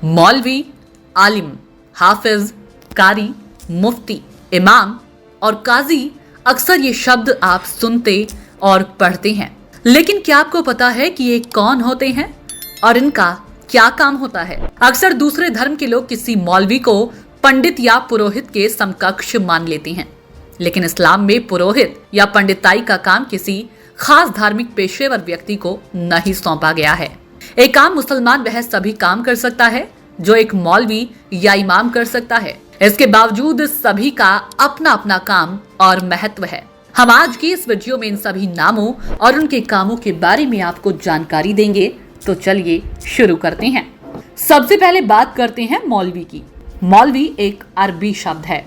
मौलवी, आलिम, हाफिज, कारी, मुफ्ती, इमाम और काजी, अक्सर ये शब्द आप सुनते और पढ़ते हैं। लेकिन क्या आपको पता है कि ये कौन होते हैं और इनका क्या काम होता है? अक्सर दूसरे धर्म के लोग किसी मौलवी को पंडित या पुरोहित के समकक्ष मान लेते हैं, लेकिन इस्लाम में पुरोहित या पंडिताई का काम किसी खास धार्मिक पेशेवर व्यक्ति को नहीं सौंपा गया है। एक आम मुसलमान वह सभी काम कर सकता है जो एक मौलवी या इमाम कर सकता है। इसके बावजूद सभी का अपना अपना काम और महत्व है। हम आज की इस वीडियो में इन सभी नामों और उनके कामों के बारे में आपको जानकारी देंगे। तो चलिए शुरू करते हैं। सबसे पहले बात करते हैं मौलवी की। मौलवी एक अरबी शब्द है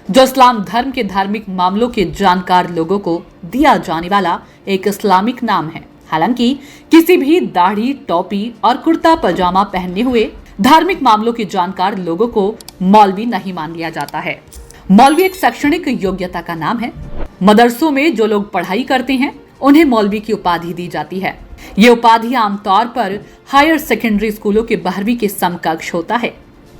जो इस्लाम धर्म के धार्मिक मामलों के जानकार लोगों को दिया जाने वाला एक इस्लामिक नाम है। हालांकि किसी भी दाढ़ी, टोपी और कुर्ता पजामा पहने हुए धार्मिक मामलों के जानकार लोगों को मौलवी नहीं मान लिया जाता है। मौलवी एक शैक्षणिक योग्यता का नाम है। मदरसों में जो लोग पढ़ाई करते हैं उन्हें मौलवी की उपाधि दी जाती है। ये उपाधि आमतौर पर हायर सेकेंडरी स्कूलों के 12वीं के समकक्ष होता है,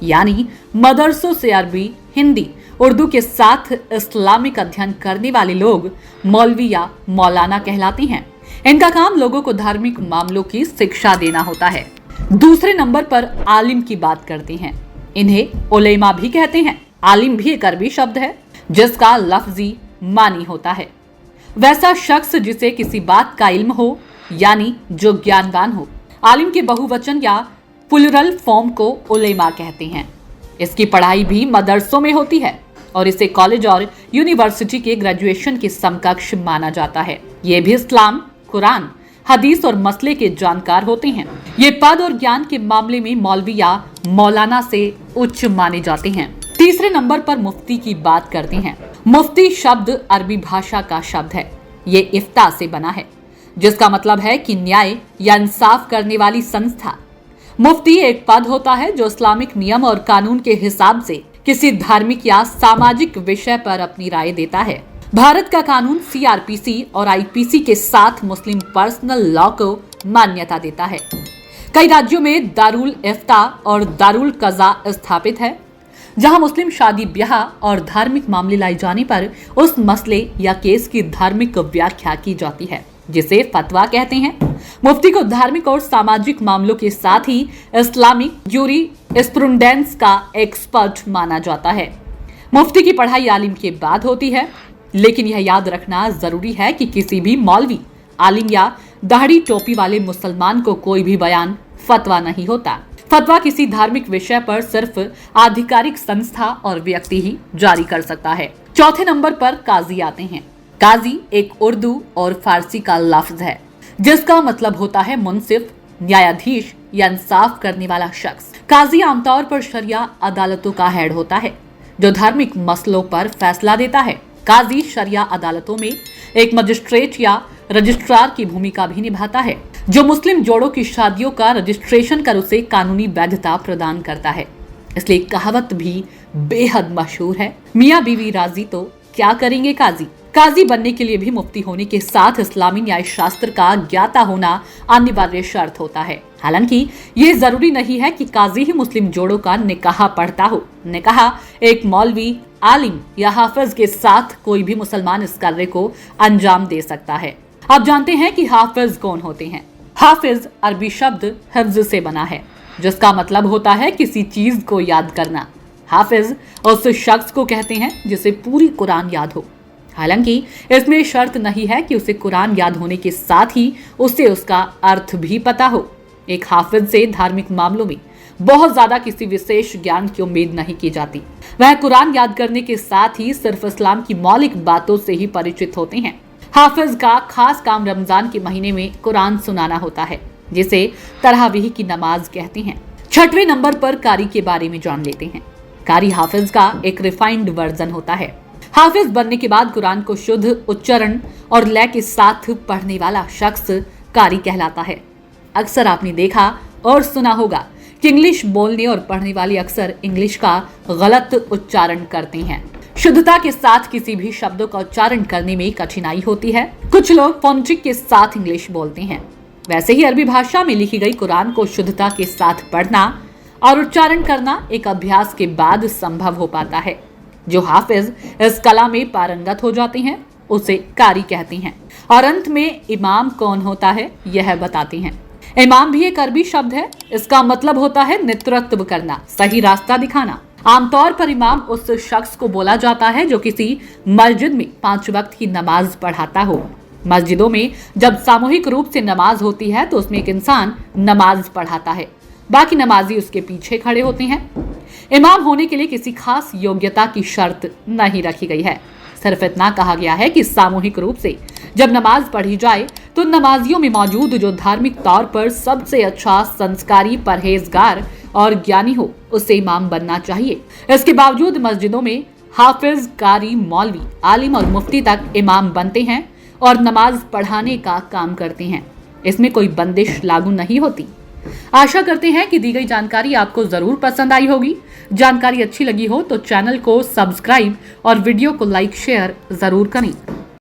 यानी मदरसों से अरबी, हिंदी, उर्दू के साथ इस्लामिक अध्ययन करने वाले लोग मौलवी या मौलाना कहलाते हैं। इनका काम लोगों को धार्मिक मामलों की शिक्षा देना होता है। दूसरे नंबर पर आलिम की बात करते हैं। इन्हें उलेमा भी कहते हैं। आलिम भी एक अरबी शब्द है जिसका लफ्जी मानी होता है वैसा शख्स जिसे किसी बात का इल्म हो, यानी जो ज्ञानवान हो। आलिम के बहुवचन या प्लुरल फॉर्म को उलेमा कहते हैं। इसकी पढ़ाई भी मदरसों में होती है और इसे कॉलेज और यूनिवर्सिटी के ग्रेजुएशन के समकक्ष माना जाता है। ये भी इस्लाम, कुरान, हदीस और मसले के जानकार होते हैं। ये पद और ज्ञान के मामले में मौलवी या मौलाना से उच्च माने जाते हैं। तीसरे नंबर पर मुफ्ती की बात करते हैं। मुफ्ती शब्द अरबी भाषा का शब्द है। ये इफ्ता से बना है जिसका मतलब है कि न्याय या इंसाफ करने वाली संस्था। मुफ्ती एक पद होता है जो इस्लामिक नियम और कानून के हिसाब से किसी धार्मिक या सामाजिक विषय पर अपनी राय देता है। भारत का कानून सीआरपीसी और आईपीसी के साथ मुस्लिम पर्सनल लॉ को मान्यता देता है। कई राज्यों में दारुल इफ्ता और दारुल कज़ा स्थापित है, जहां मुस्लिम शादी ब्याह और धार्मिक मामले लाए जाने पर उस मसले या केस की धार्मिक व्याख्या की जाती है, जिसे फतवा कहते हैं। मुफ्ती को धार्मिक और सामाजिक मामलों के साथ ही इस्लामिक यूरिस्प्रूडेंस का एक्सपर्ट माना जाता है। मुफ्ती की पढ़ाई आलिम के बाद होती है, लेकिन यह याद रखना जरूरी है कि किसी भी मौलवी, आलिम या दाढ़ी टोपी वाले मुसलमान को कोई भी बयान फतवा नहीं होता। फतवा किसी धार्मिक विषय पर सिर्फ आधिकारिक संस्था और व्यक्ति ही जारी कर सकता है। चौथे नंबर पर काजी आते हैं। काजी एक उर्दू और फारसी का लफ्ज है जिसका मतलब होता है मुंसिफ, न्यायाधीश या इंसाफ करने वाला शख्स। काजी आमतौर पर शरिया अदालतों का हेड होता है जो धार्मिक मसलों पर फैसला देता है। काजी शरिया अदालतों में एक मजिस्ट्रेट या रजिस्ट्रार की भूमिका भी निभाता है जो मुस्लिम जोड़ों की शादियों का रजिस्ट्रेशन कर उसे कानूनी वैधता प्रदान करता है। इसलिए कहावत भी बेहद मशहूर है, मियाँ बीवी राजी तो क्या करेंगे काजी। काजी बनने के लिए भी मुफ्ती होने के साथ इस्लामी न्याय शास्त्र का ज्ञाता होना अनिवार्य शर्त होता है। हालांकि ये जरूरी नहीं है कि काजी ही मुस्लिम जोड़ों का निकाह पढ़ता हो। निकाह एक मौलवी, आलिम या हाफिज के साथ कोई भी मुसलमान इस कार्य को अंजाम दे सकता है। अब जानते हैं कि हाफिज कौन होते हैं। हाफिज अरबी शब्द हिफ्ज से बना है जिसका मतलब होता है किसी चीज को याद करना। हाफिज उस शख्स को कहते हैं जिसे पूरी कुरान याद हो। हालांकि इसमें शर्त नहीं है कि उसे कुरान याद होने के साथ ही उसे उसका अर्थ भी पता हो। एक हाफिज से धार्मिक मामलों में बहुत ज्यादा किसी विशेष ज्ञान की उम्मीद नहीं की जाती। वह कुरान याद करने के साथ ही सिर्फ इस्लाम की मौलिक बातों से ही परिचित होते हैं। हाफिज का खास काम रमजान के महीने में कुरान सुनाना होता है जिसे तरावीह की नमाज कहते हैं। छठवें नंबर पर कारी के बारे में जान लेते हैं। कारी हाफिज का एक रिफाइंड वर्जन होता है। हाफिज बनने के बाद कुरान को शुद्ध उच्चारण और लय के साथ पढ़ने वाला शख्स कारी कहलाता है। अक्सर आपने देखा और सुना होगा कि इंग्लिश बोलने और पढ़ने वाले अक्सर इंग्लिश का गलत उच्चारण करते हैं। शुद्धता के साथ किसी भी शब्दों का उच्चारण करने में कठिनाई होती है। कुछ लोग फोनेटिक के साथ इंग्लिश बोलते हैं। वैसे ही अरबी भाषा में लिखी गई कुरान को शुद्धता के साथ पढ़ना और उच्चारण करना एक अभ्यास के बाद संभव हो पाता है। जो हाफिज इस कला में पारंगत हो जाते हैं उसे कारी कहते हैं। और अंत में इमाम कौन होता है यह बताते हैं। इमाम भी एक अरबी शब्द है। इसका मतलब होता है नेतृत्व करना, सही रास्ता दिखाना। आमतौर पर इमाम उस शख्स को बोला जाता है जो किसी मस्जिद में 5 वक्त की नमाज पढ़ाता हो। मस्जिदों में जब सामूहिक रूप से नमाज होती है तो उसमें एक इंसान नमाज पढ़ाता है, बाकी नमाजी उसके पीछे खड़े होते हैं। इमाम होने के लिए किसी खास योग्यता की शर्त नहीं रखी गई है। सिर्फ इतना कहा गया है कि सामूहिक रूप से जब नमाज पढ़ी जाए तो नमाजियों में मौजूद जो धार्मिक तौर पर सबसे अच्छा संस्कारी, परहेजगार और ज्ञानी हो उसे इमाम बनना चाहिए। इसके बावजूद मस्जिदों में हाफिज, कारी, मौलवी, आलिम और मुफ्ती तक इमाम बनते हैं और नमाज पढ़ाने का काम करते हैं। इसमें कोई बंदिश लागू नहीं होती। आशा करते हैं कि दी गई जानकारी आपको जरूर पसंद आई होगी। जानकारी अच्छी लगी हो तो चैनल को सब्सक्राइब और वीडियो को लाइक शेयर जरूर करें।